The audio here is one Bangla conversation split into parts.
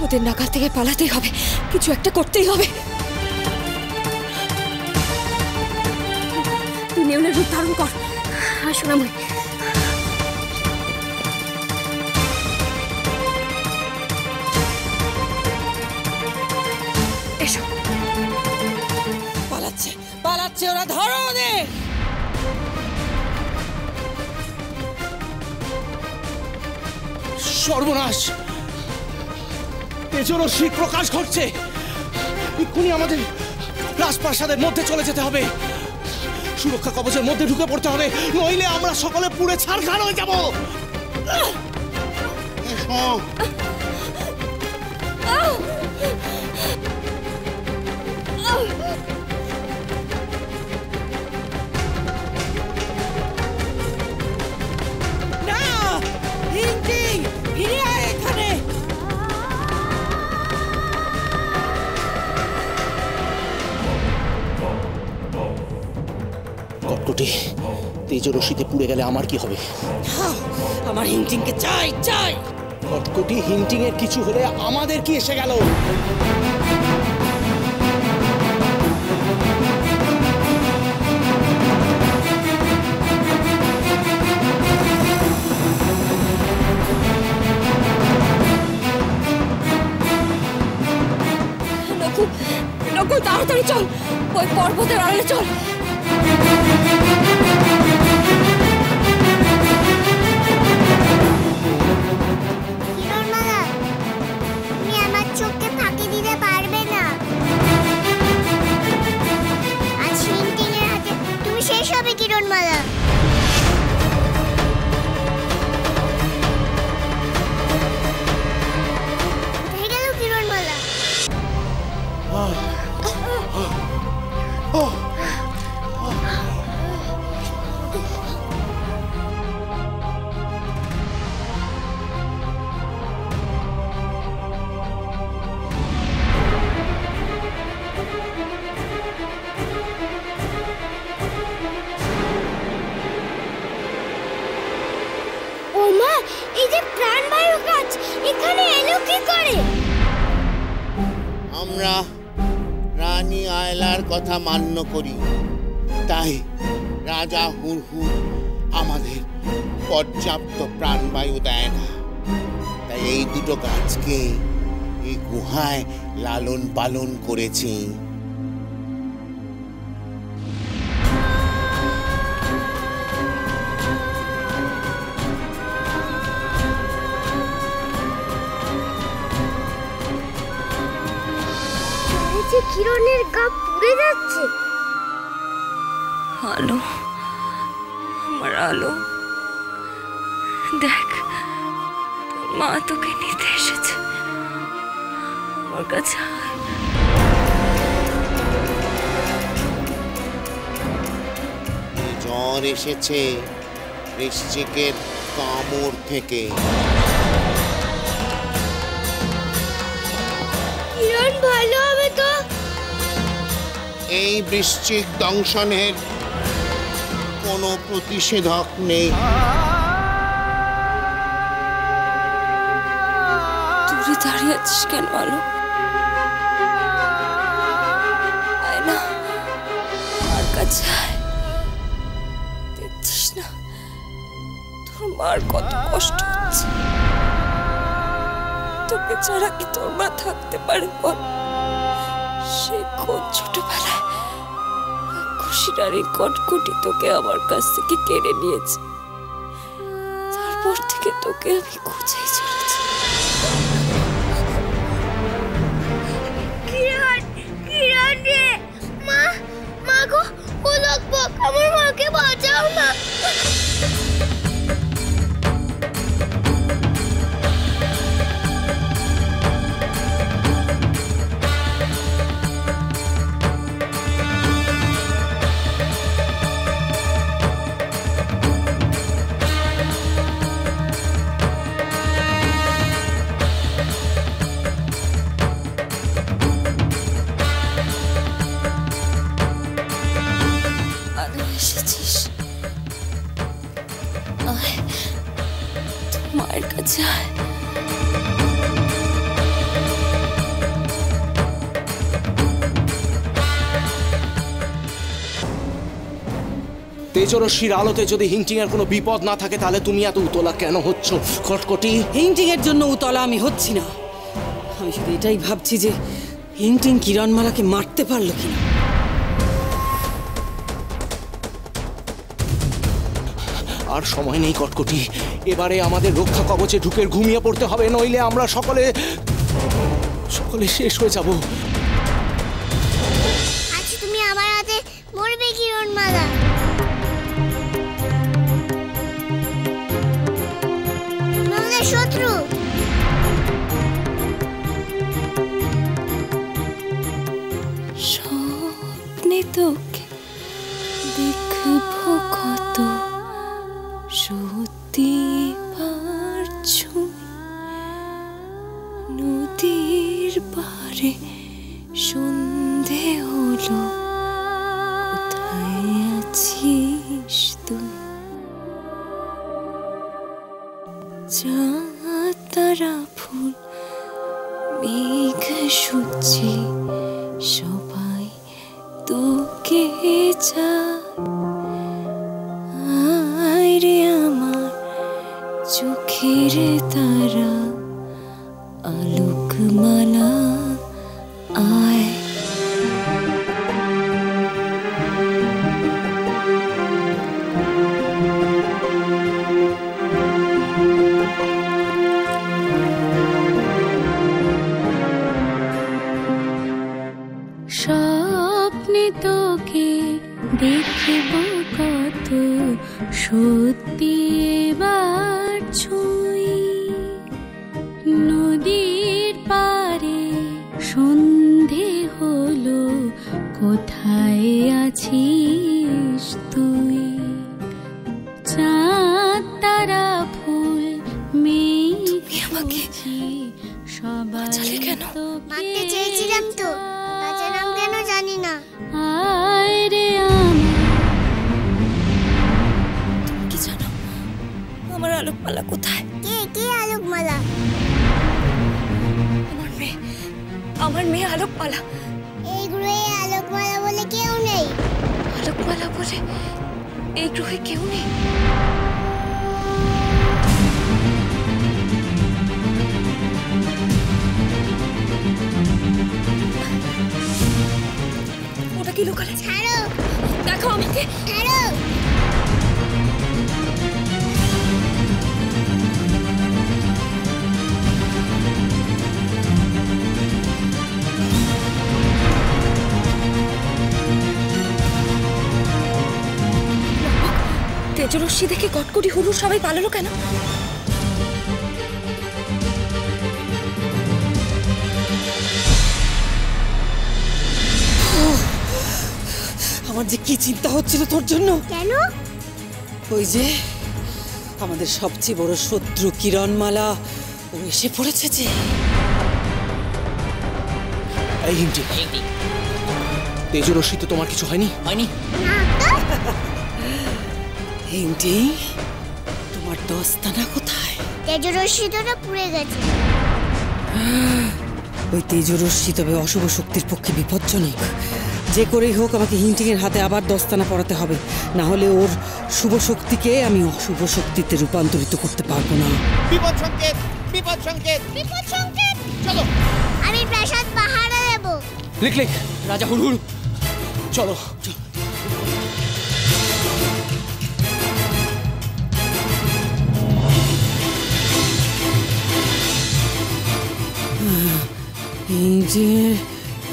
ওদের নাগাল থেকে পালাতেই হবে, কিছু একটা করতেই হবে। তুই নেউলের রূপ ধারণ কর। সোনামণি, এসো। পালাচ্ছে পালাচ্ছে ওরা, ধরো ওদের। সর্বনাশ, তেজরশ্মি প্রকাশ ঘটছে। এক্ষুনি আমাদের রাজপ্রাসাদের মধ্যে চলে যেতে হবে, সুরক্ষা কবচের মধ্যে ঢুকে পড়তে হবে, নইলে আমরা সকলে পুড়ে ছারখার হয়ে যাব। না, হিংটিং, ফিরে আয় এখানে। কটকটি, তেজরশ্মিতে পুড়ে গেলে আমার কি হবে? আমার হিংটিংকে চাই চাই। কটকটি, হিংটিং এর কিছু হলে আমাদের কি এসে গেল? নকুল, তাড়াতাড়ি চল, ওই পর্বতের আড়ালে চল। কিরণমালা, কোথায় গেল কিরণমালা? আমরা রানী আয়লার কথা মান্য করি, তাই রাজা হুরহুর আমাদের পর্যাপ্ত প্রাণবায়ু দেয় না। তাই এই দুটো গাছকে এই গুহায় লালন পালন করেছি। কিরণের গা পুড়ে যাচ্ছে। আলো, আমার আলো, দেখ তোর মা তোকে নিতে এসেছে আমার কাছে। জ্বর এসেছে বৃশ্চিকের কামড় থেকে। কিরণ ভালো হবে তো? এই বৃশ্চিক দংশনের কোনো প্রতিষেধক নেই। দূরে দাঁড়িয়ে আছিস কেন আলো? আয় না আমার কাছে, দেখছিস না তোর মার কত কষ্ট হচ্ছে? তোকে ছাড়া কি তোর মা থাকতে পারে বল? সে কোন ছোটবেলায় খুশিরারি কটকটি তোকে আমার কাছ থেকে কেড়ে নিয়েছে, তারপর থেকে তোকে আমি খুঁজেই চলেছি। কিরণ রে, মা গো, ও লোকবক, আমার মাকে বাঁচাও না। যায়। তেজরশ্মির আলোতে যদি হিংটিং এর কোনো বিপদ না থাকে তাহলে তুমি এত উতলা কেন হচ্ছ কটকটি? হিংটিং এর জন্য উতলা আমি হচ্ছি না। আমি শুধু এটাই ভাবছি যে হিংটিং কিরণমালাকে মারতে পারলো কিনা। আর সময় নেই কটকটি, এবারে আমাদের রক্ষা কবচে ঢুকে ঘুমিয়ে পড়তে হবে, নইলে আমরা সকলে শেষ হয়ে যাব। আজ তুমি আমার হাতে মরবে কিরণমালা। আমাদের শত্রু। স্বপ্নে তোকে দেখবো কত, সত্যি পারছো নদীর পারে সন্ধে হলো, কোথায় আছিস তুই? চাঁদ তারা ফুল মেঘ সূচি সবাই তোকে চায় রে আমার চোখের তারা, আলোকমালা আয়। স্বপ্নে তোকে দেখব কত, সত্যি এবার ছুঁই নদীর পারে সন্ধে হলো, কোথায় আছিস তুই? চাঁদ তারা ফুল মেঘ আমাকে সবাই কেন মারতে চেয়েছিলাম তো, বাঁচালাম কেন জানি না। আয় রে তুমি কি জানো আমার আলোকমালা কোথায়? কে আলোকমালা? আমার মেয়ে আলোকমালা। এই গ্রহে আলোকমালা বলে কেউ নেই। আলোকমালা বলে এই গ্রহে কেউ নেই? ওটা কি লোকালে? ছাড়ো, দেখো আমাকে। ছাড়ো। তেজরশ্মি দেখে কটকটি হুরু সবাই পালালো কেন? আমার যে কি চিন্তা হচ্ছিল তোর জন্য। কেন? ওই যে আমাদের সবচেয়ে বড় শত্রু কিরণমালা, ও এসে পড়েছে যে। এই হিংটিং, তেজরশ্মি তো তোমার কিছু হয়নি? হিংটিং, তোমার দস্তানা কোথায়? তেজরশ্মিটা পুড়ে গেছে। ওই তেজরশ্মি তবে অশুভ শক্তির পক্ষে বিপজ্জনক। যে করেই হোক আমাকে হিংটিং এর হাতে আবার দস্তানা পরাতে হবে, না হলে ওর শুভ শক্তিকে আমি অশুভ শক্তিতে রূপান্তরিত করতে পারবো না। বিপদ সংকেত, বিপদ সংকেত, বিপদ সংকেত। চলো। আমি প্রাসাদ পাহারা দেব। লিখ রাজা হুড়হুড়, চলো।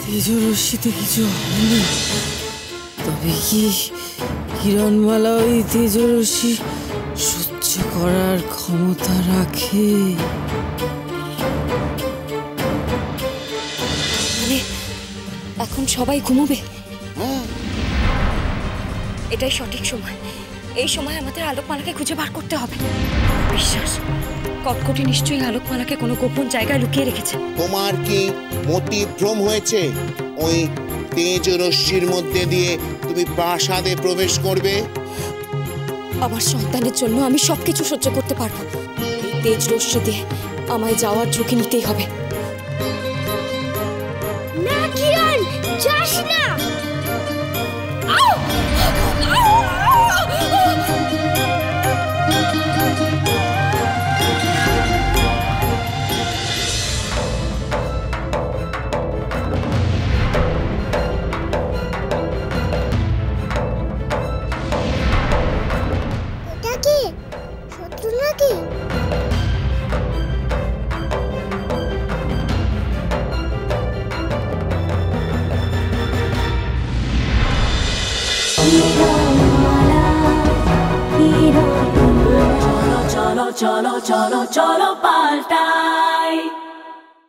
তেজরশ্মিতে কিছু হয়নি, তবে কি কিরণমালা ওই তেজরশ্মি সহ্য করার ক্ষমতা রাখে? মানে এখন সবাই ঘুমোবে? এটাই সঠিক সময়। এই সময় আমাদের আলোকমালাকে খুঁজে বার করতে হবে। বিশ্বাস কটকটি নিশ্চয়ই আলোকমালাকে কোনো গোপন জায়গায় লুকিয়ে রেখেছে। তোমার কি মতিভ্রম হয়েছে? ওই তেজরশ্মির মধ্যে দিয়ে তুমি প্রাসাদে প্রবেশ করবে? আমার সন্তানের জন্য আমি সবকিছু সহ্য করতে পারবো। তেজ রশ্মি দিয়ে আমায় যাওয়ার ঝুঁকি নিতেই হবে। না কিরণ, যাস না। এটা কি শত্রু নাকি? cholo cholo cholo cholo paltai